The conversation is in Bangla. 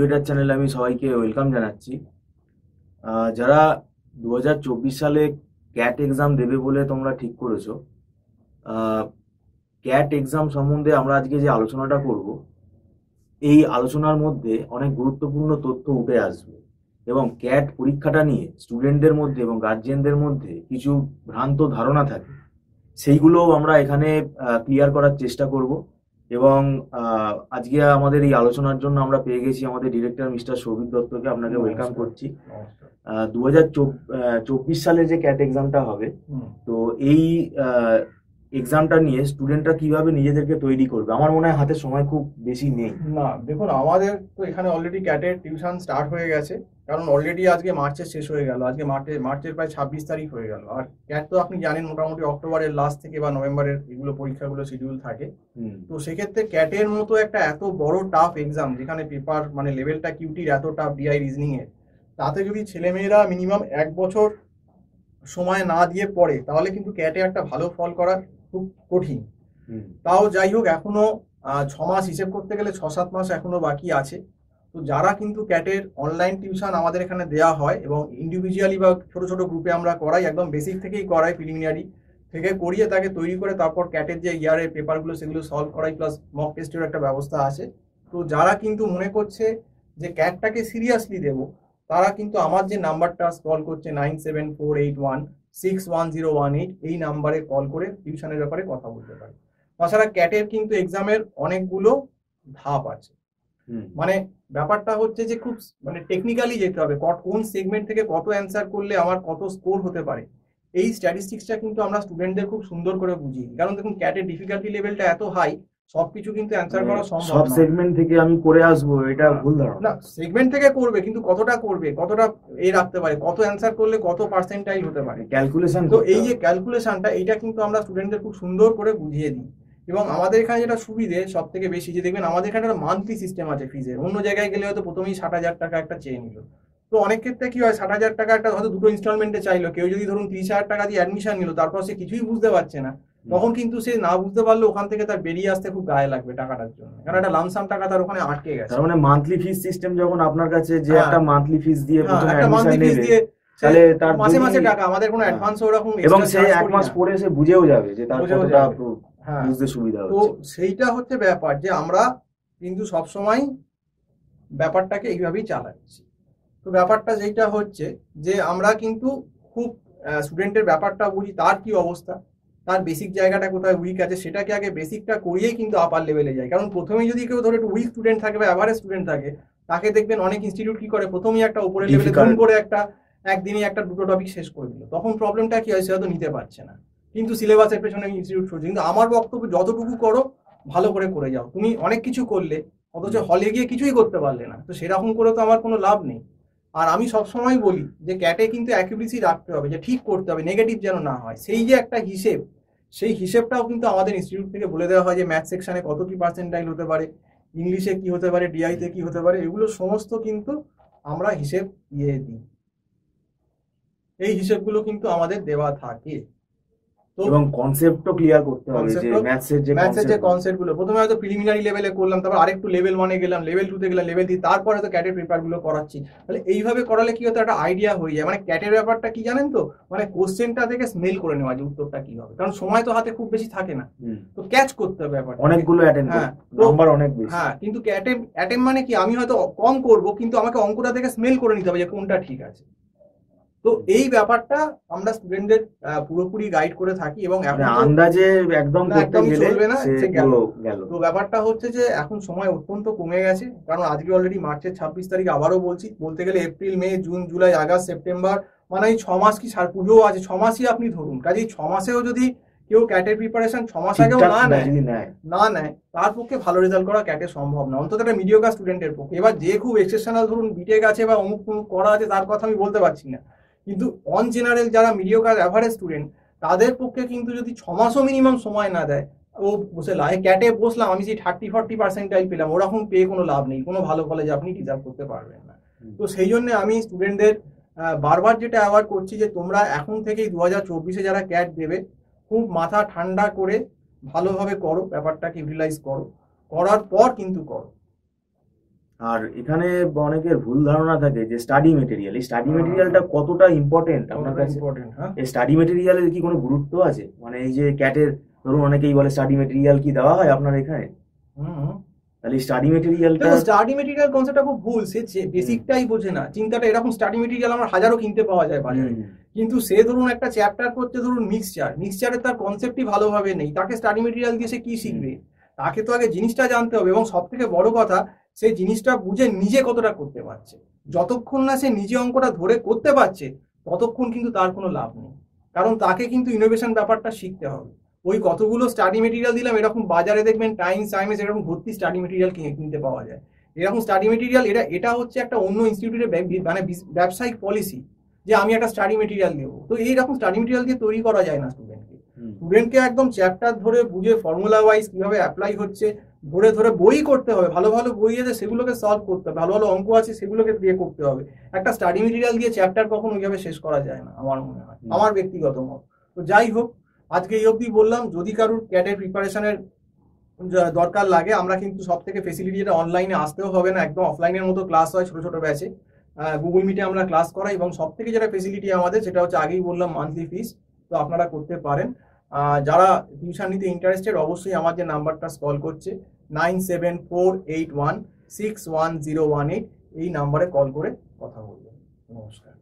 এডুকেটার চ্যানেলে আমি সবাইকে ওয়েলকাম জানাচ্ছি। যারা 2024 সালে ক্যাট এক্সাম দেবে বলে তোমরা ঠিক করেছো, ক্যাট এক্সাম সম্বন্ধে আমরা আজকে যে আলোচনাটা করব, এই আলোচনার মধ্যে অনেক গুরুত্বপূর্ণ তথ্য উঠে আসবে এবং ক্যাট পরীক্ষাটা নিয়ে স্টুডেন্টদের মধ্যে এবং গার্জিয়ানদের মধ্যে কিছু ভ্রান্ত ধারণা থাকে, সেইগুলোও আমরা এখানে ক্লিয়ার করার চেষ্টা করব। এবং আজকে আমাদের এই আলোচনার জন্য আমরা পেয়ে গেছি আমাদের ডিরেক্টর মিস্টার সৌভিক দত্তকে। আপনাকে ওয়েলকাম করছি। 2024 সালে যে ক্যাট এক্সামটা হবে, তো এই এক্সামটা নিয়ে স্টুডেন্টরা কিভাবে নিজেদেরকে তৈরি করবে, আমার মনে হয় হাতে সময় খুব বেশি নেই। না দেখুন, আমাদের তো এখানে অলরেডি ক্যাটের টিউশন স্টার্ট হয়ে গেছে, কারণ অলরেডি আজকে মার্চের শেষ হয়ে গেল। আজকে মার্চের প্রায় 26 তারিখ হয়ে গেল। আর ক্যাট তো আপনি জানেন মোটামুটি অক্টোবরের লাস্ট থেকে বা নভেম্বরের এগুলো পরীক্ষাগুলো শিডিউল থাকে। তো সেক্ষেত্রে ক্যাটের মতো একটা এত বড় টাফ এক্সাম, যেখানে পেপার মানে লেভেলটা কিউটির এত টাফ, ডিআই রিজনিং এর, তাতে যদি ছেলেমেয়েরা মিনিমাম 1 বছর সময় না দিয়ে পড়ে, তাহলে কিন্তু ক্যাটে একটা ভালো ফল করা খুব কঠিন। তাও যাই হোক, এখনো 6 মাস হিসেব করতে গেলে 6-7 মাস এখনো বাকি আছে। তো যারা কিন্তু ক্যাটের অনলাইন টিউশন আমাদের এখানে দেওয়া হয় এবং ইন্ডিভিজুয়ালি বা ছোট ছোট গ্রুপে আমরা করাই, একদম বেসিক থেকেই করাই, প্রিলিমিনারি থেকে করিয়ে তাকে তৈরি করে তারপর ক্যাটের যে ইয়ারের পেপারগুলো সেগুলো সলভ করাই, প্লাস মক টেস্টের একটা ব্যবস্থা আছে। তো যারা কিন্তু মনে করছে যে ক্যাটটাকে সিরিয়াসলি দেবো, তারা কিন্তু আমার যে নাম্বারটা কল করছে 9748161018, এই নাম্বারে কল করে টিউশনের ব্যাপারে কথা বলতে পারে। তাছাড়া ক্যাটের কিন্তু এক্সামের অনেকগুলো ধাপ আছে। মানে ব্যাপারটা হচ্ছে যে খুব মানে টেকনিক্যালি যেতে হবে, কোন সেগমেন্ট থেকে কত অ্যান্সার করলে আমার কত স্কোর হতে পারে, এই স্ট্যাটিস্টিক্সটা কিন্তু আমরা স্টুডেন্টদের খুব সুন্দর করে বুঝি। কারণ দেখুন, ক্যাটের ডিফিকাল্টি লেভেলটা এত হাই, সবকিছু কিন্তু অ্যান্সার করা সম্ভব সব না। সেগমেন্ট থেকে আমি করে আসবো, এটা ভুল ধারণা। না, সেগমেন্ট থেকে করবে, কিন্তু কতটা করবে, কতটা রাখতে পারে, কত অ্যান্সার করলে কত পার্সেন্টাইল হতে পারে, ক্যালকুলেশন। তো এই যে ক্যালকুলেশনটা, এইটা কিন্তু আমরা স্টুডেন্টদের খুব সুন্দর করে বুঝিয়ে দিই। এবং আমাদের এখানে যেটা সুবিধে সব থেকে বেশি, যে দেখবেন আমাদের এখানে একটা মান্থলি সিস্টেম আছে ফিজের। অন্য জায়গায় গেলে হয়তো প্রথমেই 60,000 টাকা একটা চেয়ে নিল। তো অনেক ক্ষেত্রে কি হয়, 60,000 টাকা একটা হয়তো দুটো ইনস্টলমেন্টে চাইলো, কেউ যদি ধরুন 30,000 টাকা দিয়ে অ্যাডমিশন নিল, তারপর সে কিছুই বুঝতে পারছে না, তখন কিন্তু সে না বুঝতে পারলে ওখান থেকে তার বেরিয়ে আসতে খুব গায়ে লাগবে টাকাটার জন্য, কারণ একটা লামসাম টাকা তার ওখানে আটকে গেছে। তার মানে মান্থলি ফিস সিস্টেম যখন আপনার কাছে, যে একটা মান্থলি ফিস দিয়ে প্রথমে একটা মান্থলি ফিস দিয়ে, তাহলে তার মাসে মাসে টাকা, আমাদের কোনো অ্যাডভান্স ওরকম, এবং সে 1 মাস পরে সে বুঝেও যাবে যে তার কতটা বুঝতে সুবিধা তো হচ্ছে। সেইটা হচ্ছে ব্যাপার, যে আমরা কিন্তু সবসময় ব্যাপারটাকে এইভাবেই চালাচ্ছি। তো ব্যাপারটা যেটা হচ্ছে যে আমরা কিন্তু খুব স্টুডেন্টের ব্যাপারটা বুঝি, তার কি অবস্থা, তার বেসিক জায়গাটা কোথায় উইক আছে, সেটাকে আগে বেসিকটা করিয়েই কিন্তু আপার লেভেলে যায়। কারণ প্রথমেই যদি কেউ ধরো একটু উইক স্টুডেন্ট থাকে বা অ্যাভারেজ স্টুডেন্ট থাকে, তাকে দেখবেন অনেক ইনস্টিটিউট কি করে, প্রথমেই একটা উপরের লেভেলে ধরুন করে একটা একদিনই একটা দুটো টপিক শেষ করে দিল, তখন প্রবলেমটা কি হয়, সে হয়তো নিতে পারছে না, কিন্তু সিলেবাসের পেছনে ইনস্টিটিউট চলছে। কিন্তু আমার বক্তব্য, যতটুকু করো ভালো করে যাও। তুমি অনেক কিছু করলে অথচ হলে গিয়ে কিছুই করতে পারলে না, তো সেরকম করে তো আমার কোনো লাভ নেই। আর আমি সবসময় বলি যে ক্যাটে কিন্তু অ্যাকিউরেসি রাখতে হবে, যে ঠিক করতে হবে, নেগেটিভ যেন না হয়। সেই যে একটা হিসেব, সেই হিসেবটাও কিন্তু আমাদের ইনস্টিটিউট থেকে বলে দেওয়া হয়, যে ম্যাথ সেকশনে কত কি পার্সেন্টাইল হতে পারে, ইংলিশে কি হতে পারে, ডিআইতে কি হতে পারে, এগুলো সমস্ত কিন্তু আমরা হিসেব দিয়ে দিই। এই হিসেবগুলো কিন্তু আমাদের দেওয়া থাকে। এবং কনসেপ্টও ক্লিয়ার করতে হবে, যে ম্যাথসের যে কনসেপ্টগুলো প্রথমে হয়তো প্রিলিমিনারি লেভেলে করলাম, তারপর আরেকটু লেভেল 1-এ গেলাম, লেভেল 2-তে গেলাম, লেভেল 3, তারপরে তো ক্যাটের পেপারগুলো করাচ্ছি। তাহলে এইভাবে করালে কি হতো, একটা আইডিয়া হয়ে যায়। মানে ক্যাটের ব্যাপারটা কি জানেন তো, মানে কোশ্চেনটা থেকে স্মেল করে নেওয়া যে উত্তরটা কি হবে, কারণ সময় তো হাতে খুব বেশি থাকে না, তো ক্যাচ করতে হবে ব্যাপারটা, অনেকগুলো অ্যাটেম্প, নাম্বার অনেক বেশি। কিন্তু অ্যাটেম্প মানে কি, আমি হয়তো কম করব, কিন্তু আমাকে অঙ্কটা থেকে স্মেল করে নিতে হবে যে কোনটা ঠিক আছে। তো এই ব্যাপারটা আমরা স্টুডেন্টদের পুরোপুরি গাইড করে থাকি। এবং এখন আন্দাজে একদম চলবে না, সে গেল। তো ব্যাপারটা হচ্ছে যে এখন সময় অত্যন্ত কমে গেছে, কারণ আজকে অলরেডি মার্চের 26 তারিখ, আবারও বলছি, বলতে গেলে এপ্রিল, মে, জুন, জুলাই, আগস্ট, সেপ্টেম্বর, মানে এই 6 মাস কি পুজোও আছে, 6 মাসই আপনি ধরুন। কাজেই 6 মাসেও যদি কেউ ক্যাটের প্রিপারেশন 6 মাস আগেও না নেয়, তার পক্ষে ভালো রেজাল্ট করা ক্যাটে সম্ভব না, অন্তত একটা মিডিওকার স্টুডেন্টের পক্ষে। এবার যে খুব এক্সেপশনাল ধরুন বিটেক আছে বা অমুক করা আছে, তার কথা আমি বলতে পারছি না, কিন্তু অন জেনারেল যারা মিডিওকার অ্যাভারেজ স্টুডেন্ট, তাদের পক্ষে কিন্তু যদি 6 মাসও মিনিমাম সময় না দেয়, ও বসে ক্যাটে বসলাম, আমি সেই 30-40% পেলাম, ওরকম পেয়ে কোনো লাভ নেই, কোনো ভালো কলেজ আপনি ডিজার্ভ করতে পারবেন না। তো সেই জন্য আমি স্টুডেন্টদের বারবার যেটা অ্যাওয়ার্ড করছি, যে তোমরা এখন থেকেই 2024-এ যারা ক্যাট দেবে, খুব মাথা ঠান্ডা করে ভালোভাবে করো, ব্যাপারটাকে ইউটিলাইজ করো, করার পর কিন্তু করো। আর এখানে অনেকের ভুল ধারণা থাকে যে স্টাডি মেটেরিয়াল, এই স্টাডি মেটেরিয়ালটা কতটা ইম্পর্টেন্ট আপনার কাছে? ইম্পর্টেন্ট, হ্যাঁ। এই স্টাডি মেটেরিয়ালের কি কোনো গুরুত্ব আছে? মানে এই যে ক্যাটের ধরুন অনেকেই বলে স্টাডি মেটেরিয়াল কি দেওয়া হয় আপনার এখানে? হুম। তাহলে স্টাডি মেটেরিয়ালটা দেখো, স্টাডি মেটেরিয়াল কনসেপ্টটা খুব ভুল। সে বেসিকটাই বোঝে না। চিন্তাটা এরকম, স্টাডি মেটেরিয়াল আমার হাজারো কিনতে পাওয়া যায় বাজারে, কিন্তু সে ধরুন একটা চ্যাপ্টার করছে, ধরুন মিক্সচারের তার কনসেপ্টই ভালোভাবে নেই, তাকে স্টাডি মেটেরিয়াল দিয়ে সে কি শিখবে? তাকে তো আগে জিনিসটা জানতে হবে, এবং সব থেকে বড় কথা সেই জিনিসটা বুঝে নিজে কতটা করতে পারছে। যতক্ষণ না সে নিজে অঙ্কটা ধরে করতে পারছে ততক্ষণ কিন্তু তার কোনো লাভ নেই, কারণ তাকে কিন্তু ইনোভেশন ব্যাপারটা শিখতে হবে। ওই কতগুলো স্টাডি মেটেরিয়াল দিলাম, এরকম বাজারে দেখবেন টাইমস এরকম ভর্তি স্টাডি মেটেরিয়াল কিনতে পাওয়া যায়। এরকম স্টাডি মেটেরিয়াল এটা হচ্ছে একটা অন্য ইনস্টিটিউটের মানে ব্যবসায়িক পলিসি যে আমি একটা স্টাডি মেটেরিয়াল দেবো। তো এইরকম স্টাডি মেটেরিয়াল দিয়ে তৈরি করা যায় না স্টুডেন্টকে একদম চ্যাপ্টার ধরে বুঝে ফর্মুলা ওয়াইজ কিভাবে অ্যাপ্লাই হচ্ছে ধরে ধরে বই করতে হবে, ভালো ভালো বই আছে সেগুলোকে সলভ করতে হবে, ভালো ভালো অঙ্ক আছে সেগুলোকে দিয়ে করতে হবে। একটা স্টাডি মেটেরিয়াল দিয়ে চ্যাপ্টার কখনো ওইভাবে শেষ করা যায় না আমার মনে হয়, আমার ব্যক্তিগত মত। তো যাই হোক, আজকে এই অবধি বললাম। যদি কারোর ক্যাটের প্রিপারেশনের দরকার লাগে, আমরা কিন্তু সব থেকে ফেসিলিটি যেটা অনলাইনে আসতেও হবে না, একদম অফলাইনের মতো ক্লাস হয় ছোট ছোট ব্যাচে, গুগল মিটে আমরা ক্লাস করাই, এবং সব থেকে যেটা ফেসিলিটি আমাদের সেটা হচ্ছে আগেই বললাম মান্থলি ফিস। তো আপনারা করতে পারেন। যারা টিউশন নিতে ইন্টারেস্টেড অবশ্যই আমার যে নাম্বারটা কল করছে 9748161018, এই নাম্বারে কল করে কথা বলবেন। নমস্কার।